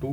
2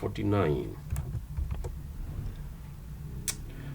49।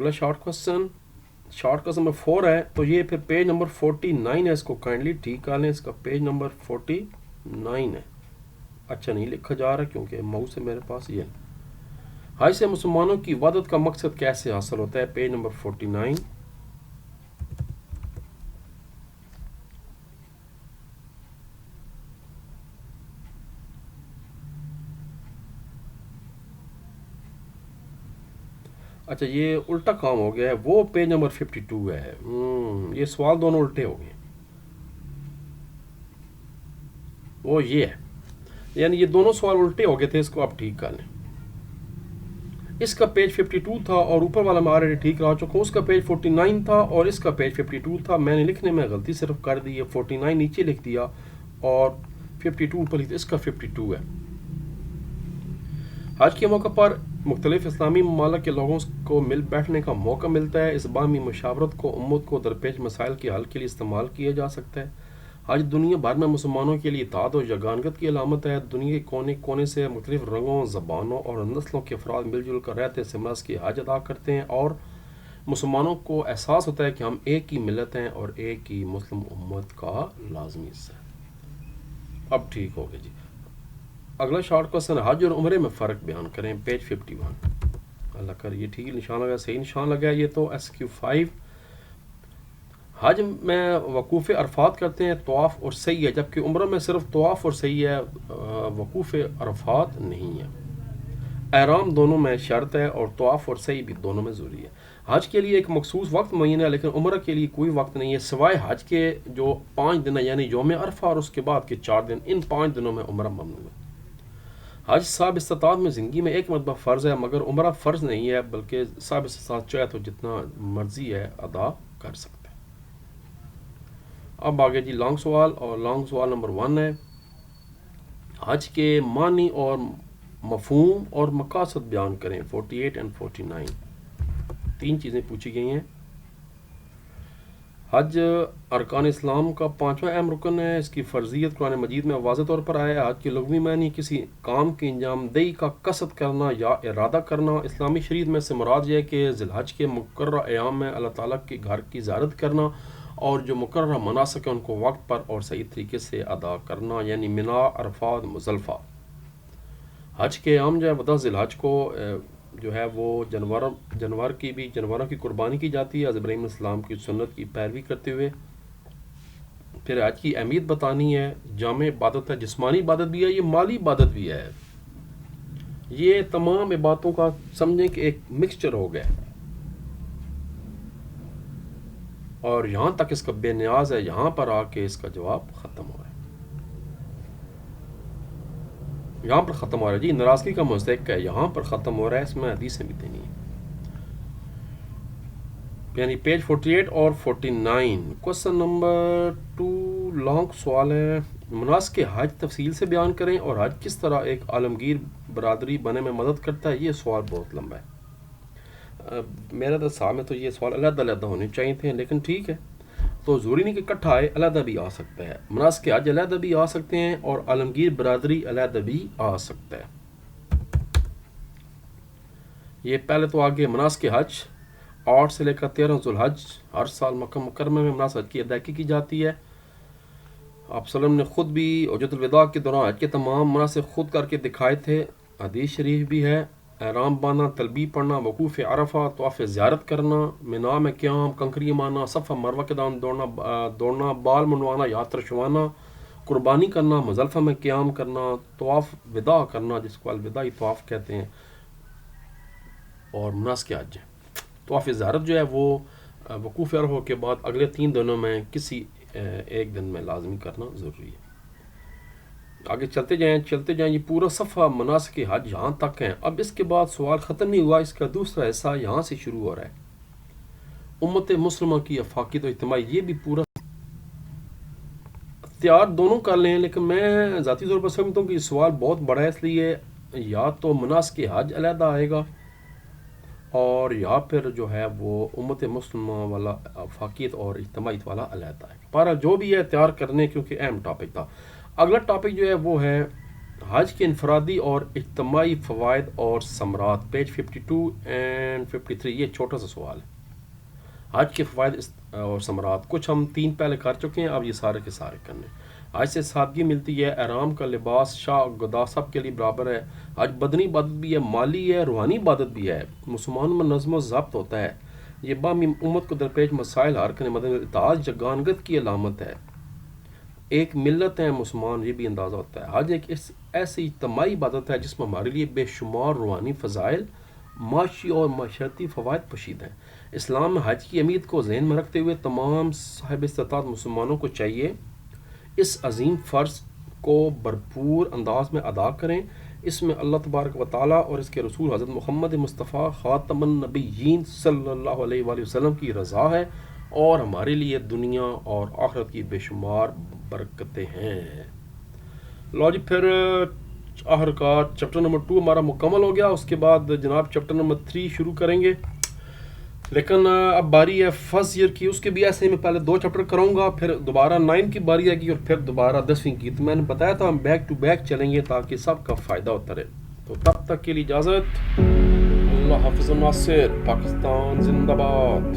اگلا short question number 4 ہے، تو یہ پھر پیج نمبر 49 ہے، اس کو کائنڈلی ٹھیک کر لیں، اس کا پیج نمبر 49 ہے، اچھا نہیں لکھا جا رہا کیونکہ ماؤس ہے میرے پاس. یہ حج سے مسلمانوں کی وحدت کا مقصد کیسے حاصل ہوتا ہے، پیج نمبر 49. اچھا یہ الٹا کام ہو گیا ہے، وہ پیج نمبر 52 ہے. یہ سوال دونوں الٹے ہو گئے، وہ یہ ہے، یعنی یہ دونوں سوال الٹے ہو گئے تھے، اس کو آپ ٹھیک کر لیں. اس کا پیج 52 تھا اور اوپر والا میں آلریڈی ٹھیک کرا چکا ہوں، اس کا پیج 49 تھا اور اس کا پیج 52 تھا. میں نے لکھنے میں غلطی صرف کر دی ہے، 49 نیچے لکھ دیا اور 52 اوپر لکھ دیا، اس کا 52 ہے. حج کے موقع پر مختلف اسلامی ممالک کے لوگوں کو مل بیٹھنے کا موقع ملتا ہے. اس باہمی مشاورت کو امت کو درپیش مسائل کے حل کے لیے استعمال کیا جا سکتا ہے. حج دنیا بھر میں مسلمانوں کے لیے اتحاد اور یگانگت کی علامت ہے. دنیا کے کونے کونے سے مختلف رنگوں، زبانوں اور نسلوں کے افراد مل جل کر رہتے سمرس کی حج ادا کرتے ہیں اور مسلمانوں کو احساس ہوتا ہے کہ ہم ایک ہی ملت ہیں اور ایک ہی مسلم امت کا لازمی حصہ ہے. اب ٹھیک ہو گیا جی. اگلا شارٹ کوسچن، حج اور عمرے میں فرق بیان کریں، پیج 51. اللہ کر یہ ٹھیک نشان لگا، صحیح نشان لگا. یہ تو SQ5. حج میں وقوف عرفات کرتے ہیں، طواف اور سعی ہے، جبکہ عمرہ میں صرف طواف اور سعی ہے، وقوف عرفات نہیں ہے. احرام دونوں میں شرط ہے اور طواف اور سعی بھی دونوں میں ضروری ہے. حج کے لیے ایک مخصوص وقت معین ہے لیکن عمرہ کے لیے کوئی وقت نہیں ہے سوائے حج کے جو 5 دن ہے، یعنی یوم عرفہ اور اس کے بعد کے 4 دن. ان 5 دنوں میں عمرہ ممنوع ہے. حج صاحب استطاعت میں زندگی میں ایک مرتبہ فرض ہے مگر عمرہ فرض نہیں ہے، بلکہ صاحب استطاعت چاہے تو جتنا مرضی ہے ادا کر سکتے ہیں. اب آگے جی لانگ سوال، اور لانگ سوال نمبر 1 ہے، حج کے معنی اور مفہوم اور مقاصد بیان کریں، 48 and 49. 3 چیزیں پوچھی گئی ہیں. حج ارکان اسلام کا 5واں اہم رکن ہے. اس کی فرضیت قرآن مجید میں واضح طور پر آیا ہے. حج کی لغوی معنی کسی کام کی انجام دہی کا قصد کرنا یا ارادہ کرنا. اسلامی شریعت میں سے مراد یہ ہے کہ ذی الحج کے مقررہ ایام میں اللہ تعالیٰ کے گھر کی زیارت کرنا اور جو مقررہ مناسک ہیں ان کو وقت پر اور صحیح طریقے سے ادا کرنا، یعنی منا، عرفات، مزدلفہ. حج کے ایام جو ہے وداع ذی الحج کو جو ہے وہ جانوروں کی قربانی کی جاتی ہے، حضرت ابراہیم علیہ السلام کی سنت کی پیروی کرتے ہوئے. پھر حج کی اہمیت بتانی ہے. جامع عبادت ہے، جسمانی عبادت بھی ہے، یہ مالی عبادت بھی ہے. یہ تمام عبادتوں کا سمجھیں کہ ایک مکسچر ہو گیا اور یہاں تک اس کا بے نیاز ہے، یہاں پر آ کے اس کا جواب ختم ہو رہا ہے، یہاں پر ختم ہو رہا ہے جی. ناراضگی کا مستحق ہے، یہاں پر ختم ہو رہا ہے. اس میں حدیثیں بھی دینی ہیں، یعنی پیج 48 اور 49. کوسچن نمبر 2 لانگ سوال ہے، مناسک حج تفصیل سے بیان کریں اور حج کس طرح ایک عالمگیر برادری بننے میں مدد کرتا ہے. یہ سوال بہت لمبا ہے، میرا تو صاحب میں تو یہ سوال علیحدہ علیحدہ ہونے چاہیے تھے، لیکن ٹھیک ہے، تو ضروری نہیں کہ اکٹھا آئے، علیحدہ بھی آ سکتا ہے. مناسک حج علیحدہ بھی آ سکتے ہیں اور عالمگیر برادری علیحدہ بھی آ سکتا ہے. یہ پہلے تو آگے مناسک حج 8 سے لے کر 13 ذوالحج ہر سال مکہ مکرمہ میں مناسک حج کی ادائیگی کی جاتی ہے. آپ صلی اللہ علیہ وسلم نے خود بھی حجۃ الوداع کے دوران حج کے تمام مناسک خود کر کے دکھائے تھے. حدیث شریف بھی ہے، احرام باندھنا، تلبیہ پڑھنا، وقوف عرفہ، طواف زیارت کرنا، مینا میں قیام، کنکری مارنا، صفا مروہ کے دوران دوڑنا، بال منڈوانا یا ترشوانا، قربانی کرنا، مزدلفہ میں قیام کرنا، طواف وداع کرنا جس کو الوداعی طواف کہتے ہیں، اور مناسک حج. طواف زیارت جو ہے وہ وقوف عرفہ کے بعد اگلے 3 دنوں میں کسی ایک دن میں لازمی کرنا ضروری ہے. آگے چلتے جائیں. یہ پورا صفحہ مناسک حج یہاں تک ہیں. اب اس کے بعد سوال ختم نہیں ہوا، اس کا دوسرا حصہ یہاں سے شروع ہو رہا ہے، امت مسلمہ کی افاقیت و اجتماعی. یہ بھی پورا اختیار دونوں کر لیں، لیکن میں ذاتی طور پر سمجھتا ہوں کہ یہ سوال بہت بڑا ہے، اس لیے یا تو مناسک حج علیحدہ آئے گا اور یا پھر جو ہے وہ امت مسلمہ والا افاقیت اور اجتماعیت والا علیحدہ ہے. پر جو بھی ہے تیار کرنے، کیونکہ اہم ٹاپک تھا. اگلا ٹاپک جو ہے وہ ہے حج کے انفرادی اور اجتماعی فوائد اور ثمرات، پیج 52 اینڈ 53، یہ چھوٹا سا سوال ہے۔ حج کے فوائد اور ثمرات کچھ ہم 3 پہلے کر چکے ہیں، اب یہ سارے کے سارے کرنے۔ حج سے سادگی ملتی ہے، احرام کا لباس شاہ گدا سب کے لیے برابر ہے۔ حج بدنی عبادت بھی ہے، مالی ہے، روحانی عبادت بھی ہے، مسلمانوں میں نظم و ضبط ہوتا ہے، یہ باہمی امت کو درپیش مسائل حل کرنے مدد اتحاد جگانگت کی علامت ہے، ایک ملت ہے مسلمان، یہ بھی اندازہ ہوتا ہے۔ حج ایک ایسی اجتماعی عبادت ہے جس میں ہمارے لیے بے شمار روحانی فضائل، معاشی اور معاشرتی فوائد پوشیدہ ہیں۔ اسلام میں حج کی اہمیت کو ذہن میں رکھتے ہوئے تمام صاحب استطاعت مسلمانوں کو چاہیے اس عظیم فرض کو بھرپور انداز میں ادا کریں۔ اس میں اللہ تبارک و تعالیٰ اور اس کے رسول حضرت محمد مصطفیٰ خاتم النبیین صلی اللہ علیہ وآلہ وسلم کی رضا ہے اور ہمارے لیے دنیا اور آخرت کی بے شمار برکتیں ہیں۔ لو جی، پھر آخر کار چیپٹر نمبر 2 ہمارا مکمل ہو گیا، اس کے بعد جناب چیپٹر نمبر 3 شروع کریں گے، لیکن اب باری ہے فرسٹ ایئر کی، اس کے بھی ایسے میں پہلے 2 چیپٹر کروں گا، پھر دوبارہ 9 کی باری آئے گی اور پھر دوبارہ 10ویں کی۔ تو میں نے بتایا تھا ہم بیک ٹو بیک چلیں گے تاکہ سب کا فائدہ ہوتا رہے۔ تو تب تک کے لیے اجازت، اللہ حافظ الناصر، پاکستان زندہ باد۔